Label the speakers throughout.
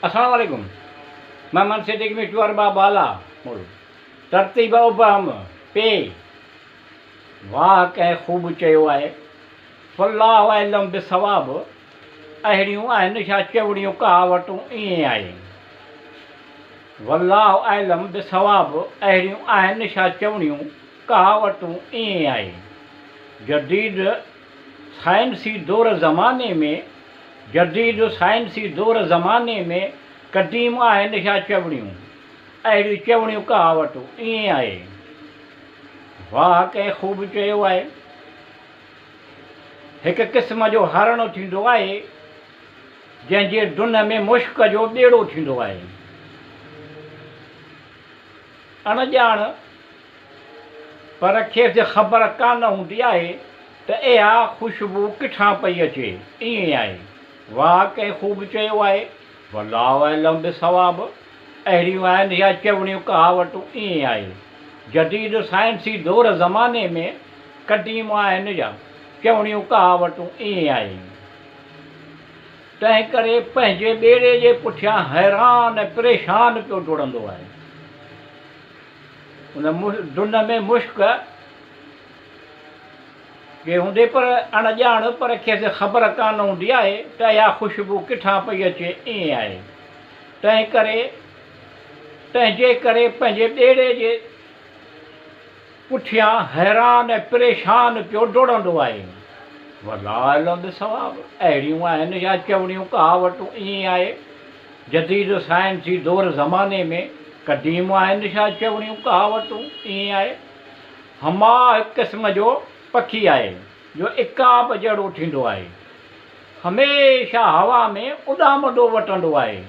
Speaker 1: अस्सलाम वालेकुम। मैं सिटी में चुअरबा बाला तरतीब ابھم पे वाह कंहिं ख़ूब चयो आहे वल्लाहु अलम बिसवाब अहिड़ियूं आहिनि छा चवणियूं कहावतूं ईअं आहे वल्लाहु अलम बिसवाब अहिड़ियूं आहिनि छा चवणियूं कहावतूं ईअं आहे जदीद साइंसी दौर ज़माने में ज़माने में क़दीम आहिनि छा चवणियूं अहिड़ियूं चवणियूं कहावतूं ईअं आहे वाह कंहिं ख़ूब चयो आहे हिकु क़िस्म जो हारणो थींदो आहे जंहिंजे दुन में मुश्क जो ॿेड़ो थींदो आहे अणॼाण पर खेसि ख़बर कान हूंदी आहे त इहा ख़ुशबू किथां पई अचे ईअं आहे वाह कंहिं ख़ूब चयो आहे वल्लाहु अलम बिसवाब अहिड़ियूं आहिनि या चवणियूं कहावतूं ईअं आहे जदीद साइंसी दौर ज़माने में क़दीम आहिनि या चवणियूं कहावतूं ईअं आहे तंहिं करे पंहिंजे ॿेड़े जे पुठियां हैरान ऐं परेशान पियो डुड़ंदो आहे उन दुन में मुश्क के हूंदे पर अणॼाण पर खेसि ख़बर कान हूंदी आहे त इहा ख़ुशबू किथां पई अचे ईअं आहे तंहिंजे करे पंहिंजे ॿेड़े जे पुठियां हैरान ऐं परेशान पियो डुड़ंदो आहे वल्लाहु अलम बिसवाब अहिड़ियूं आहिनि या चवणियूं कहावतूं ईअं आहे जदीद साइंसी दौर ज़माने में क़दीम आहिनि छा चवणियूं कहावतूं ईअं आहे हमा हिकु क़िस्म जो पखी आहे जो इकाब जहिड़ो थींदो आहे हमेशह हवा में उॾामंदो वटंदो आहे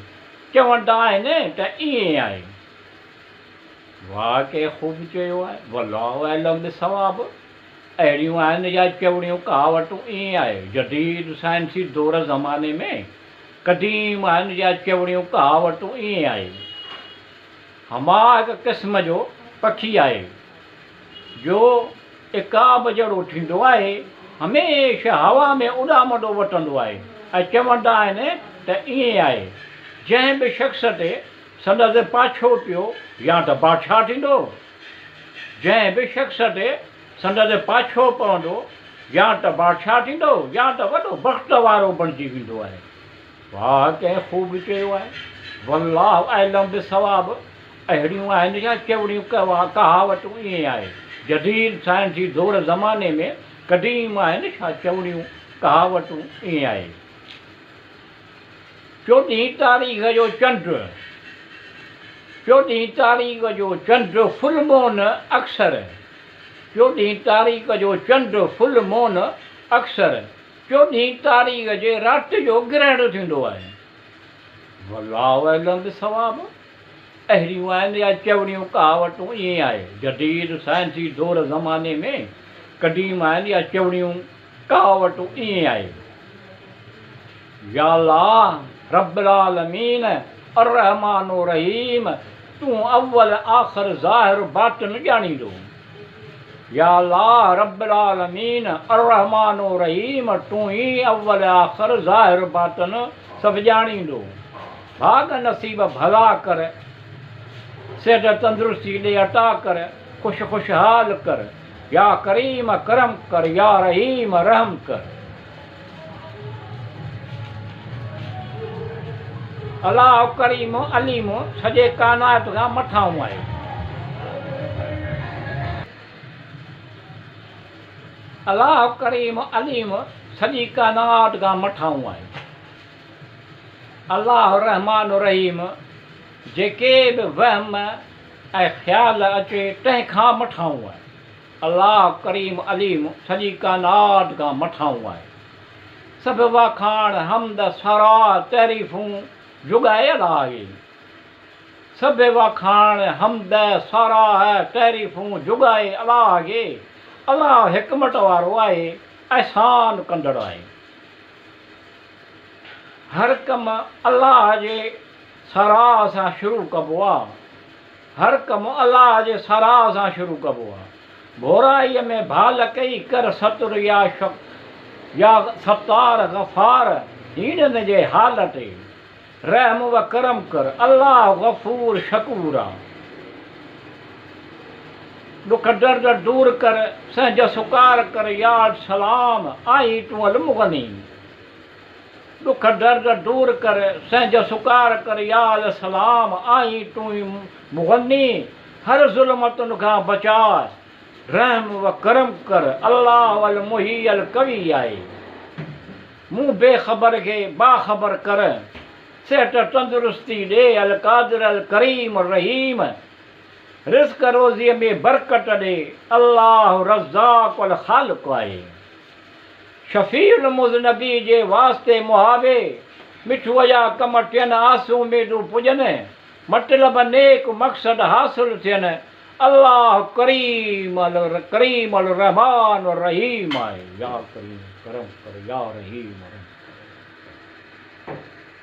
Speaker 1: चवंदा आहिनि त ईअं आहे वाह कंहिं ख़ूब चयो आहे वल्लाहु अलम बिसवाब अहिड़ियूं आहिनि या चवणियूं कहावतूं ईअं आहे जदीद साइंसी दौर ज़माने में क़दीम आहिनि या चवणियूं कहावतूं ईअं आहे हमा हिकु क़िस्म जो पखी आहे जो इकाब जहिड़ो थींदो आहे हमेशह हवा में उॾामंदो वटंदो आहे ऐं चवंदा आहिनि त ईअं आहे जंहिं बि शख़्स ते संदसि पाछो पियो या त बादशाह थींदो जंहिं बि शख़्स ते संदसि पाछो पवंदो या त बादशाह थींदो या त वॾो बख़्त वारो बणिजी वेंदो आहे वाह कंहिं ख़ूब चयो आहे वल्लाहु अलम बिसवाब अहिड़ियूं आहिनि छा चवणियूं कहावतूं ईअं आहे जदीद साइंसी दौर ज़माने में क़दीम आहिनि छा चवणियूं कहावतूं ईअं आहे 14 तारीख़ जो चंड फुल मून अक्सर 14 तारीख़ जो चंड फुल मून अक्सर 14 तारीख़ जे राति जो ग्रहण थींदो आहे वल्लाहु अलम बिसवाब अहिड़ियूं आहिनि या चवणियूं कहावतूं ईअं आहे जदीद साइंसी दौर ज़माने में क़दीम आहिनि या चवणियूं कहावतूं ईअं आहे या अल्लाह रब्बुल आलमीन अर्रहमान रहीम तूं अव्वल आख़िर ज़ाहिर बातिन ॼाणींदो या अल्लाह रब्बुल आलमीन अर्रहमान रहीम तूं ई अव्वल आख़िर ज़ाहिर बातिन सभु ॼाणींदो भाग नसीब भला कर सेठ तंदुरुस्ती ॾे अता कर खुशहाल कर या करीम करम कर या रहीम रहम कर अलाह करीम अलीम सॼे काइनात खां मथां आहे अलाह करीम अलीम सॼी काइनात खां मथां आहे अलाह रहमान रहीम जेके बि वहम ऐं ख़्याल अचे तंहिंखां मथां आहे अलाह करीम अलीम सॼी काइनात खां मथां आहे सभु वाखाण हमद सराह तारीफ़ूं जुॻायल आहे सभु वाखाण हमद सराह तारीफ़ूं जुॻाए अलाह आहे अलाह हिकमत वारो आहे अहसान कंदड़ आहे हर कमु अलाह जे सराह सां शुरू कबो आहे हर कमु अलाह जे सराह सां शुरू कबो आहे बुराईअ में भाल कई कर सतुर या सतार गफ़ार हीननि जे हाल ते रहम व करम कर, अल्लाह गफूर शकूर आ। दुख दर्द दूर कर, सहज सुकार कर, याद सलाम आई तू अल मुगनी। दुख दर्द दूर कर, सहज सुकार कर, याद सलाम आई तू मुगनी। हर ज़ुल्मतुन खां बचा, रहम व करम कर, अल्लाह अल मुही अल कवी आहे। मूं बेख़बर खे बाख़बर कर, सेहत तंदुरुस्ती ॾे, अल कादिर अल करीम रहीम। रिज़्क़ रोज़ीअ में बरकत ॾे, अल्लाह रज़्ज़ाक़ अल ख़ालिक़ आहे। शफ़ीउल मुज़नबी जे वास्ते मुहावे, मिठूअ जा कम थियनि, आसूं उमेदूं पुॼनि, मतिलब नेक मक़सद हासिल थियनि। अल्लाह करीम अल रहमान रहीम आहे। या करीम करम कर, या रहीम